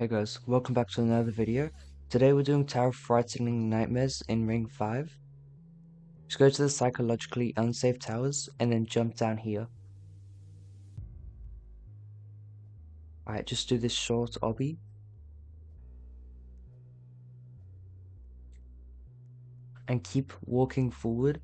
Hey guys, welcome back to another video. Today we're doing Tower of Frightening Nightmares in Ring 5. Just go to the psychologically unsafe towers and then jump down here. Alright, just do this short obby. And keep walking forward.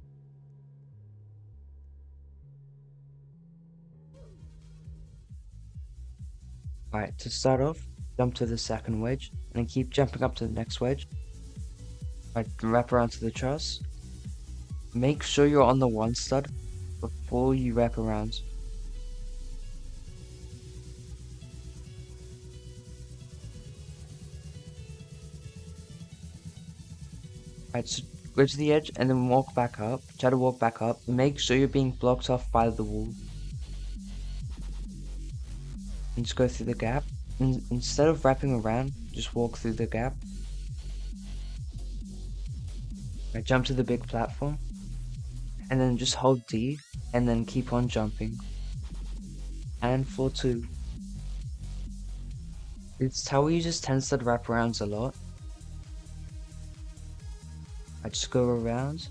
Alright, to start off, jump to the second wedge, and then keep jumping up to the next wedge. Alright, wrap around to the truss. Make sure you're on the one stud before you wrap around. Alright, so go to the edge and then walk back up. Try to walk back up. Make sure you're being blocked off by the wall. And just go through the gap. And instead of wrapping around, just walk through the gap. Right, jump to the big platform. And then just hold D. And then keep on jumping. And floor 2. This tower uses 10 stud wraparounds a lot. I just go around.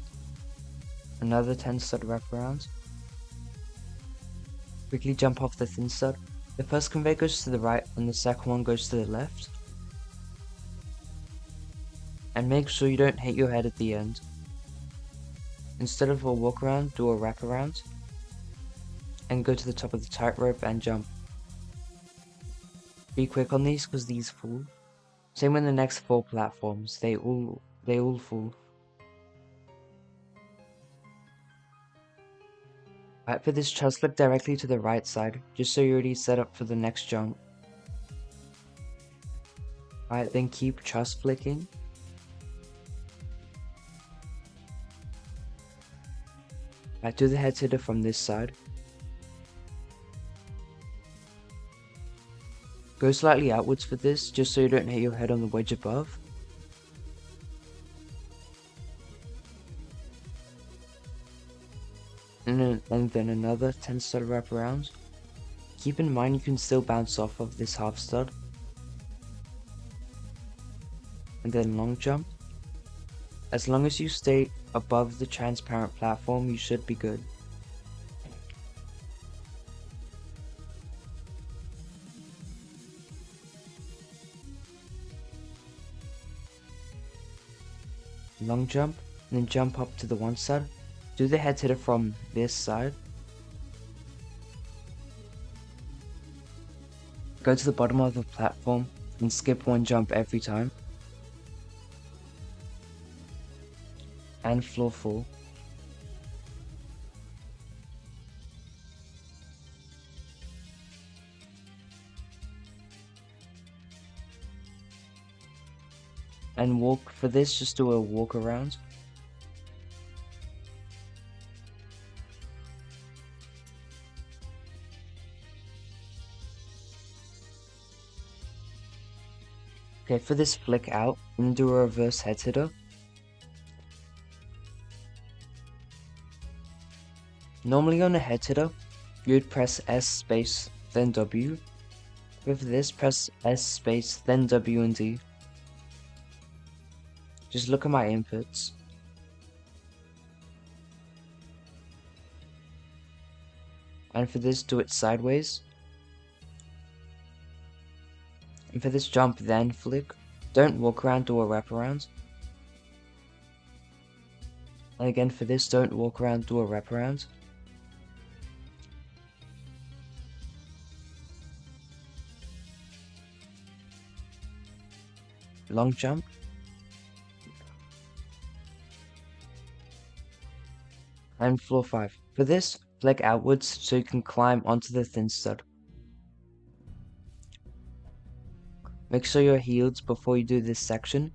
Another 10 stud wraparound. Quickly jump off the thin stud. The first conveyor goes to the right and the second one goes to the left. And make sure you don't hit your head at the end. Instead of a walk around, do a wrap around. And go to the top of the tightrope and jump. Be quick on these because these fall. Same with the next 4 platforms, they all fall. Right, for this truss, look directly to the right side, just so you're already set up for the next jump. Alright, then keep truss flicking. Alright, do the head hitter from this side. Go slightly outwards for this, just so you don't hit your head on the wedge above. And then another 10 stud wrap around. Keep in mind you can still bounce off of this half stud. And then long jump. As long as you stay above the transparent platform, you should be good. Long jump, and then jump up to the one side. Do the head hitter from this side. Go to the bottom of the platform and skip one jump every time. And floor 4. And walk for this, just do a walk around. Okay, for this flick out, and do a reverse head hitter. Normally on a head hitter, you would press S space, then W. With this, press S space, then W and D. Just look at my inputs. And for this, do it sideways. And for this jump, then flick. Don't walk around, do a wraparound. And again for this, don't walk around, do a wraparound. Long jump. And floor 5. For this, flick outwards so you can climb onto the thin stud. Make sure you're healed before you do this section.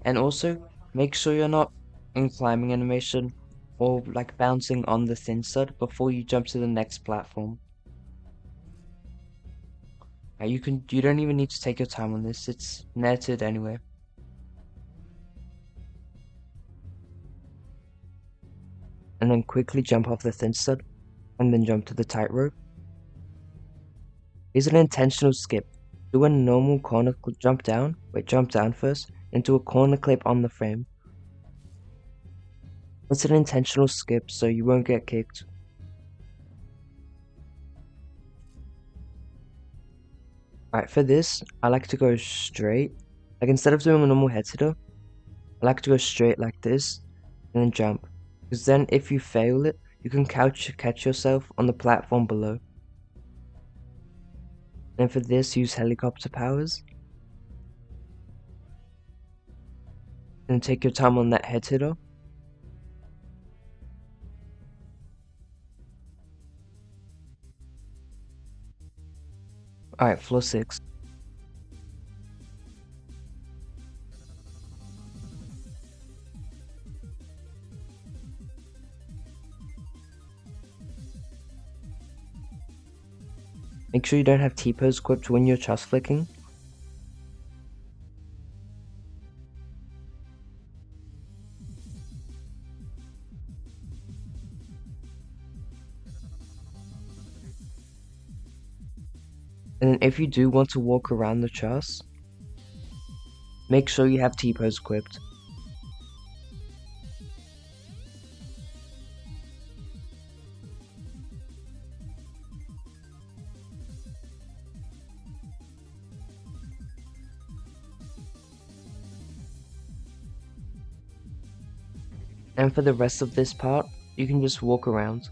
And also, make sure you're not in climbing animation or like bouncing on the thin stud before you jump to the next platform. You don't even need to take your time on this, it's netted anyway. And then quickly jump off the thin stud, and then jump to the tightrope. Is an intentional skip. Do a normal corner jump down, jump down first, and do a corner clip on the frame. It's an intentional skip so you won't get kicked. Alright, for this, I like to go straight. Like instead of doing a normal head hitter, I like to go straight like this, and then jump. Because then if you fail it, you can catch yourself on the platform below. And for this, use helicopter powers. And take your time on that head hitter. Alright, floor 6. Make sure you don't have T-pose equipped when you're trust flicking. And then if you do want to walk around the truss, make sure you have T-pose equipped. And for the rest of this part, you can just walk around.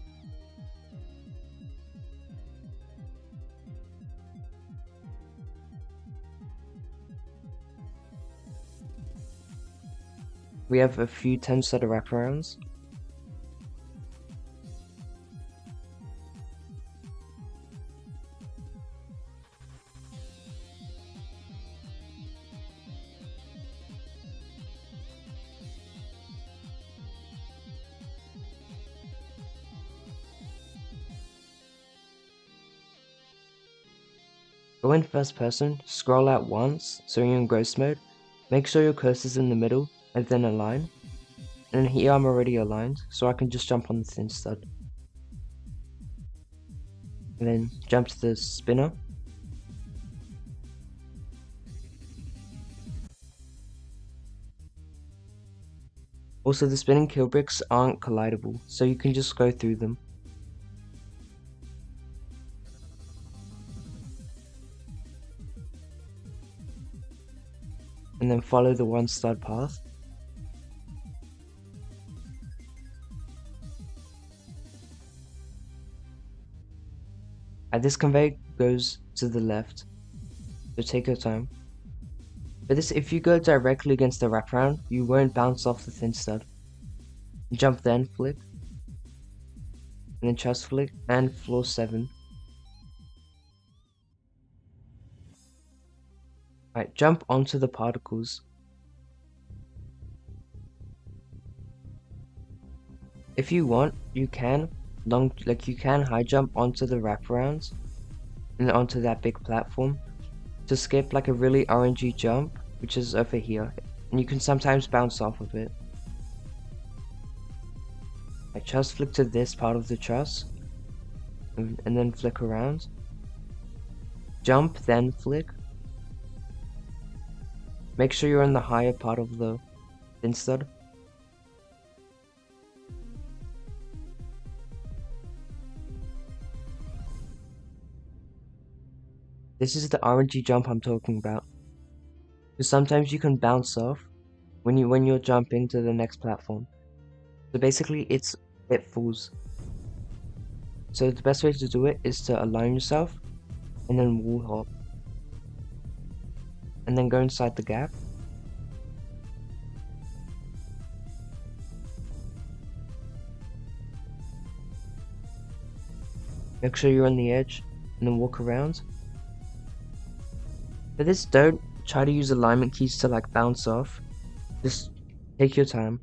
We have a few 10 set of wraparounds. Go in first person, scroll out once so you're in ghost mode, make sure your cursor's in the middle, and then align. And here I'm already aligned, so I can just jump on the thin stud. And then jump to the spinner. Also, the spinning kill bricks aren't collidable, so you can just go through them. And then follow the one stud path. This conveyor goes to the left, so take your time. For this, if you go directly against the wraparound, you won't bounce off the thin stud. Jump then flick, and then chest flick, and floor 7. Alright, jump onto the particles. If you want, you can high jump onto the wraparounds and onto that big platform to skip like a really orangey jump, which is over here, and you can sometimes bounce off of it. I just flick to this part of the truss and then flick around. Jump, then flick. Make sure you're in the higher part of the thin stud. This is the orangey jump I'm talking about. Because sometimes you can bounce off when you're jumping to the next platform. So basically it falls. So the best way to do it is to align yourself and then wall hop. And then go inside the gap. Make sure you're on the edge and then walk around. For this, don't try to use alignment keys to like bounce off. Just take your time.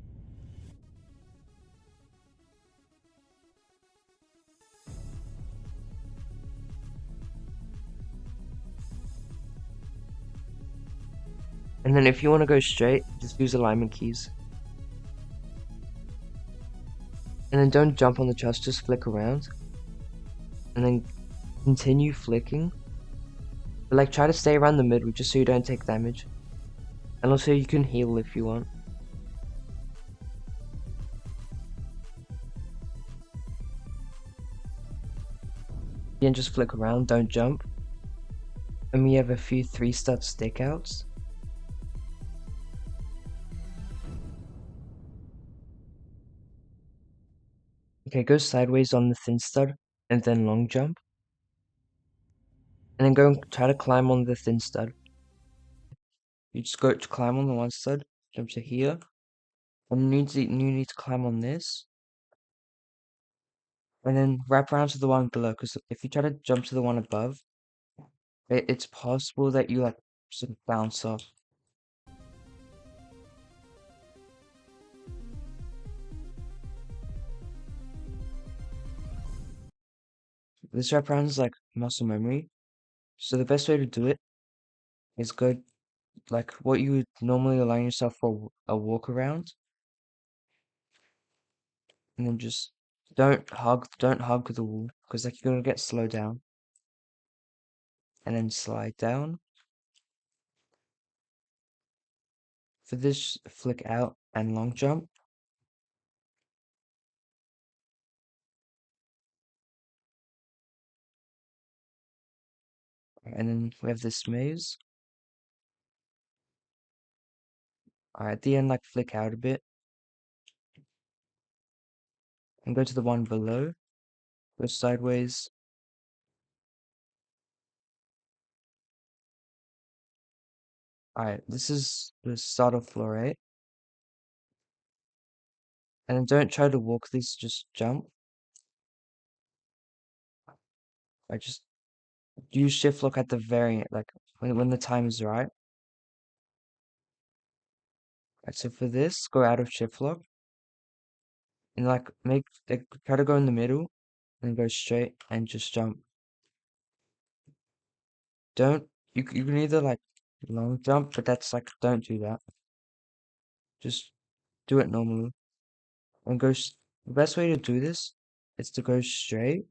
And then if you want to go straight, just use alignment keys. And then don't jump on the truss, just flick around. And then continue flicking. But like try to stay around the middle just so you don't take damage. And also you can heal if you want. And just flick around, don't jump. And we have a few 3-stud stickouts. Okay, go sideways on the thin stud, and then long jump. And then go and try to climb on the thin stud. You just go to climb on the one stud, jump to here. And you need to climb on this. And then wrap around to the one below, because if you try to jump to the one above, it's possible that you like sort of bounce off. This wraparound is like muscle memory. So the best way to do it is go like what you would normally allow yourself for a walk around. And then just don't hug the wall, because like you're gonna get slowed down. And then slide down. For this, flick out and long jump. And then we have this maze. Alright, at the end, like flick out a bit. And go to the one below. Go sideways. Alright, this is the start of floor 8. And then don't try to walk this, just jump. I just use shift lock at the very like when the time is right. Alright, so for this, go out of shift lock. And like try to go in the middle and go straight and just jump. Don't you can either like long jump, but that's like don't do that. Just do it normally. And the best way to do this is to go straight.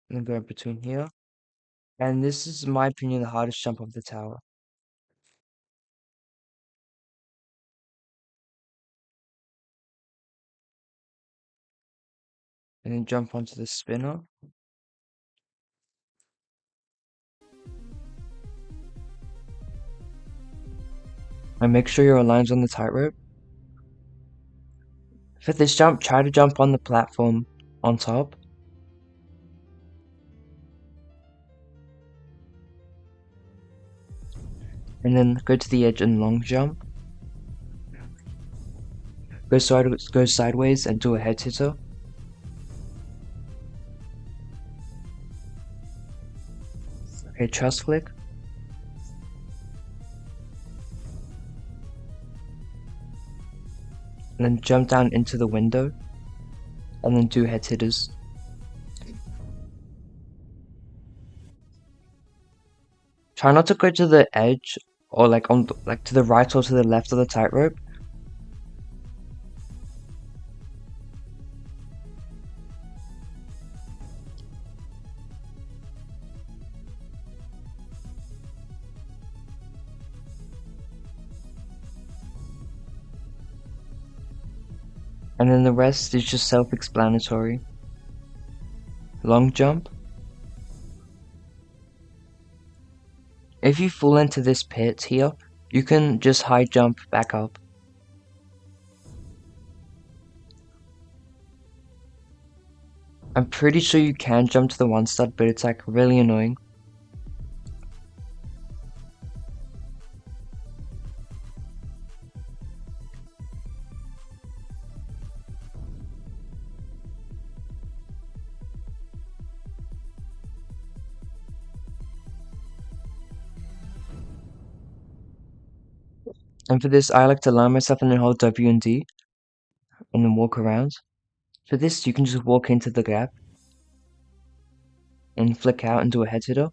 And then go in between here. And this is, in my opinion, the hardest jump of the tower. And then jump onto the spinner. And make sure your align's on the tightrope. For this jump, try to jump on the platform on top. And then go to the edge and long jump. Go sideways and do a head hitter. Okay, trust flick. And then jump down into the window. And then do head hitters. Try not to go to the edge or like to the right or to the left of the tightrope. And then the rest is just self-explanatory. Long jump. If you fall into this pit here, you can just high jump back up. I'm pretty sure you can jump to the one stud, but it's like really annoying. And for this, I like to line myself and then hold W and D, and then walk around. For this, you can just walk into the gap, and flick out and do a head hitter.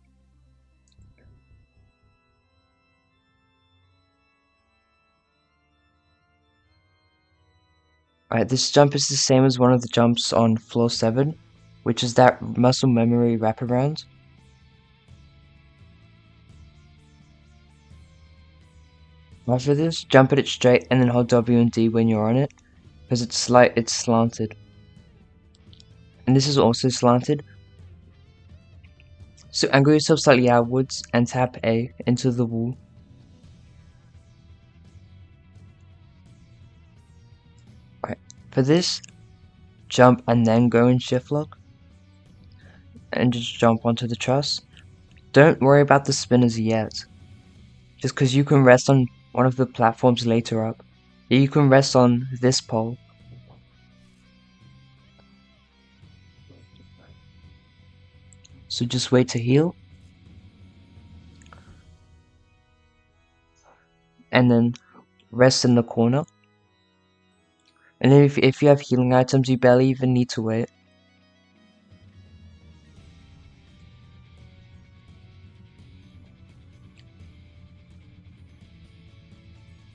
Alright, this jump is the same as one of the jumps on floor 7, which is that muscle memory wraparound. After this, jump at it straight and then hold W and D when you're on it, because it's slanted. And this is also slanted. So angle yourself slightly outwards and tap A into the wall. Alright, for this, jump and then go in shift lock. And just jump onto the truss. Don't worry about the spinners yet, just because you can rest on one of the platforms later up. You can rest on this pole. So just wait to heal. And then rest in the corner. And then if you have healing items, you barely even need to wait.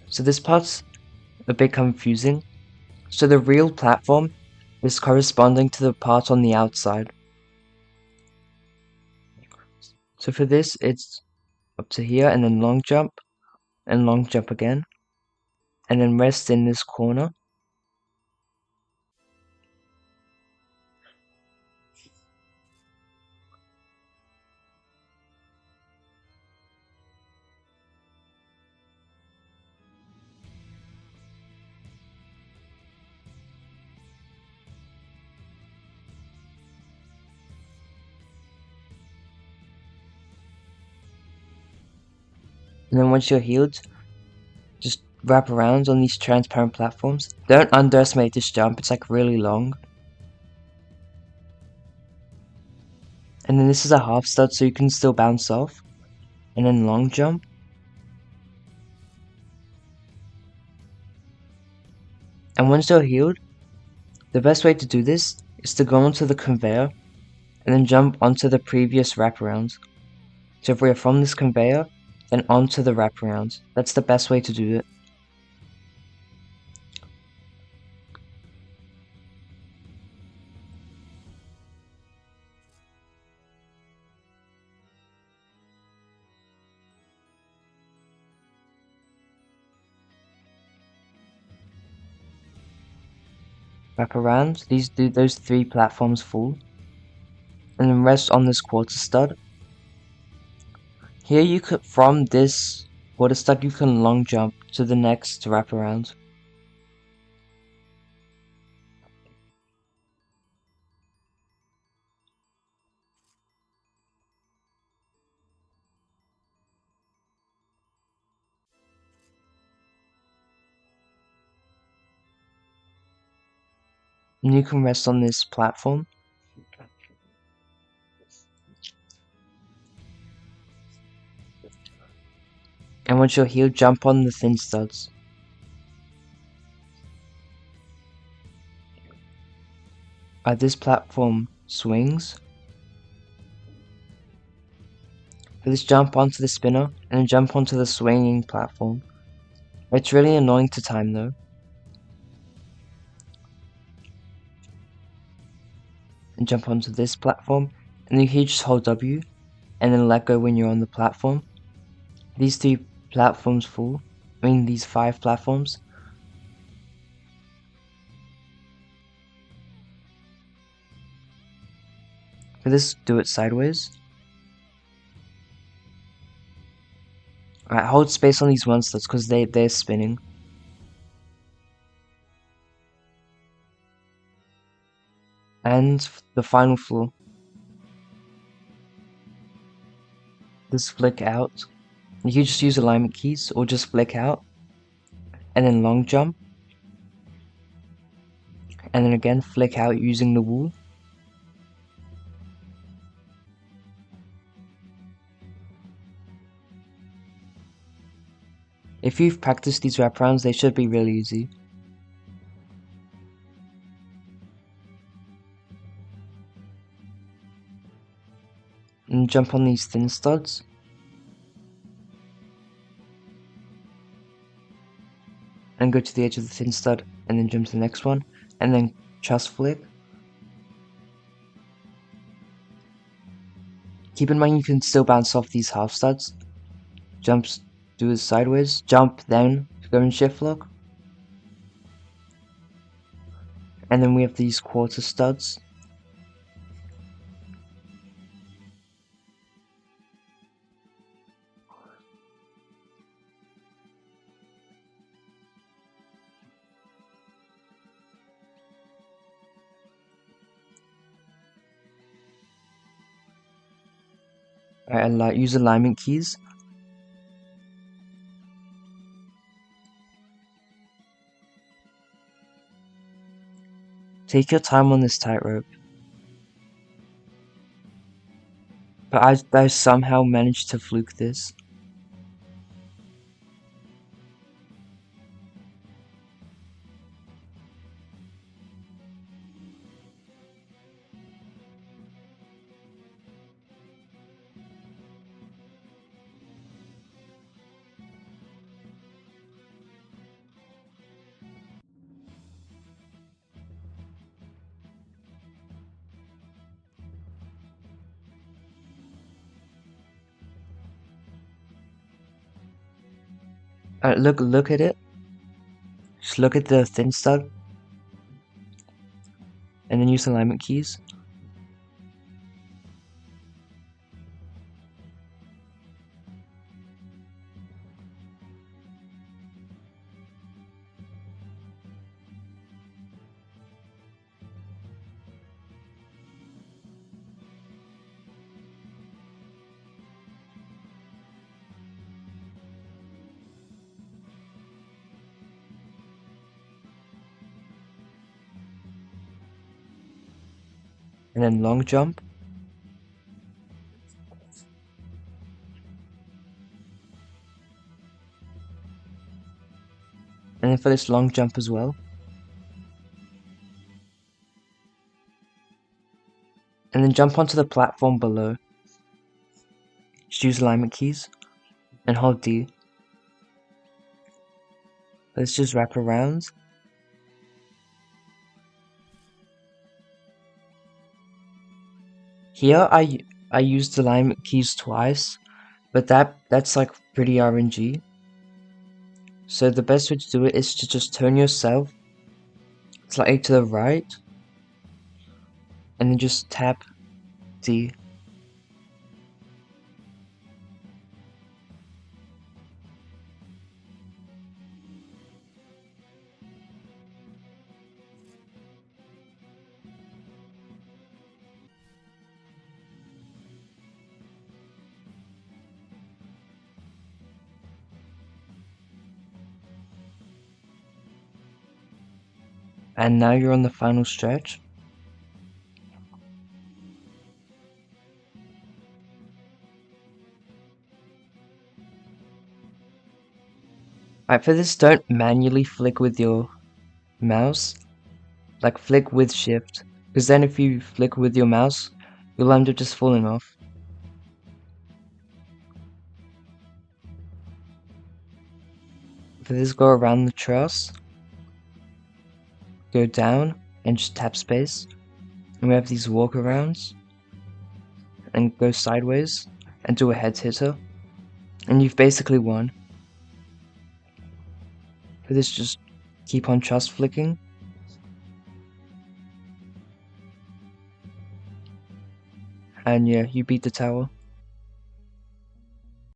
So this part's a bit confusing. So the real platform is corresponding to the part on the outside. So for this, it's up to here and then long jump and long jump again. And then rest in this corner. And then once you're healed, just wrap around on these transparent platforms. Don't underestimate this jump, it's like really long. And then this is a half stud so you can still bounce off. And then long jump. And once you're healed, the best way to do this is to go onto the conveyor and then jump onto the previous wraparound. So if we're from this conveyor, then onto the wraparound. That's the best way to do it. Wrap around, those 3 platforms full. And then rest on this quarter stud. Here you could, from this quarter stud, you can long jump to the next wraparound. And you can rest on this platform. And once you're healed, jump on the thin studs. This platform swings. For this, jump onto the spinner, and then jump onto the swinging platform. It's really annoying to time though. And jump onto this platform, and then you just hold W, and then let go when you're on the platform. These 3 platforms full. I mean these 5 platforms. For this, do it sideways. Alright, hold space on these 1 studs because they're spinning. And the final floor. This flick out. You can just use alignment keys or just flick out. And then long jump. And then again flick out using the wall. If you've practiced these wraparounds, they should be really easy. And jump on these thin studs. and go to the edge of the thin stud, and then jump to the next one, and then truss flick. Keep in mind you can still bounce off these half studs. Jumps, do it sideways, jump, then go in shift lock. And then we have these quarter studs. Alright, use alignment keys. Take your time on this tightrope. But I somehow managed to fluke this. Alright, look at it. Just look at the thin stud. And then use alignment keys. And then long jump. And then for this long jump as well. And then jump onto the platform below. Just use alignment keys. And hold D. Let's just wrap around. Here I used alignment keys twice. But that's like pretty RNG. So the best way to do it is to just turn yourself slightly to the right, and then just tap D. And now you're on the final stretch. Alright, for this, don't manually flick with your mouse. Like, flick with shift. Because then if you flick with your mouse, you'll end up just falling off. For this, go around the truss. Go down, and just tap space. And we have these walkarounds. And go sideways, and do a head hitter. And you've basically won. For this, just keep on truss flicking. And yeah, you beat the tower.